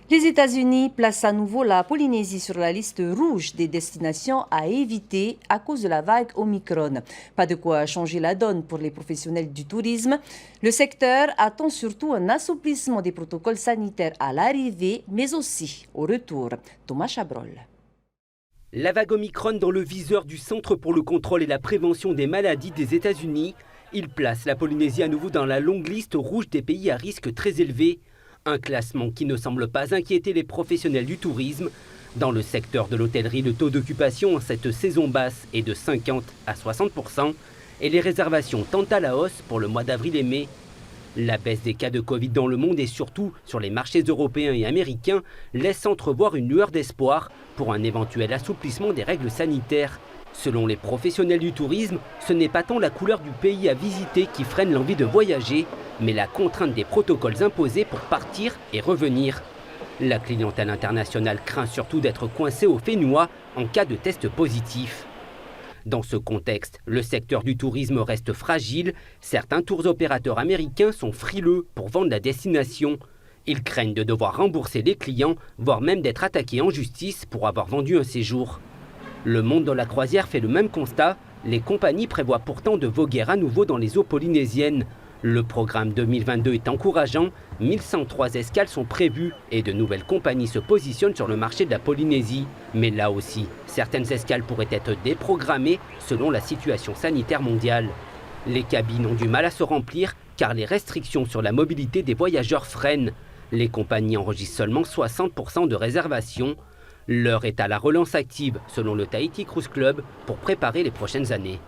Les États-Unis placent à nouveau la Polynésie sur la liste rouge des destinations à éviter à cause de la vague Omicron. Pas de quoi changer la donne pour les professionnels du tourisme. Le secteur attend surtout un assouplissement des protocoles sanitaires à l'arrivée, mais aussi au retour. Thomas Chabrol. La vague Omicron dans le viseur du Centre pour le contrôle et la prévention des maladies des États-Unis. Il place la Polynésie à nouveau dans la longue liste rouge des pays à risque très élevé. Un classement qui ne semble pas inquiéter les professionnels du tourisme. Dans le secteur de l'hôtellerie, le taux d'occupation en cette saison basse est de 50 à 60% et les réservations tendent à la hausse pour le mois d'avril et mai. La baisse des cas de Covid dans le monde et surtout sur les marchés européens et américains laisse entrevoir une lueur d'espoir pour un éventuel assouplissement des règles sanitaires. Selon les professionnels du tourisme, ce n'est pas tant la couleur du pays à visiter qui freine l'envie de voyager, mais la contrainte des protocoles imposés pour partir et revenir. La clientèle internationale craint surtout d'être coincée au Fénois en cas de test positif. Dans ce contexte, le secteur du tourisme reste fragile. Certains tours opérateurs américains sont frileux pour vendre la destination. Ils craignent de devoir rembourser les clients, voire même d'être attaqués en justice pour avoir vendu un séjour. Le monde de la croisière fait le même constat. Les compagnies prévoient pourtant de voguer à nouveau dans les eaux polynésiennes. Le programme 2022 est encourageant. 1103 escales sont prévues et de nouvelles compagnies se positionnent sur le marché de la Polynésie. Mais là aussi, certaines escales pourraient être déprogrammées selon la situation sanitaire mondiale. Les cabines ont du mal à se remplir car les restrictions sur la mobilité des voyageurs freinent. Les compagnies enregistrent seulement 60% de réservations. L'heure est à la relance active, selon le Tahiti Cruise Club, pour préparer les prochaines années.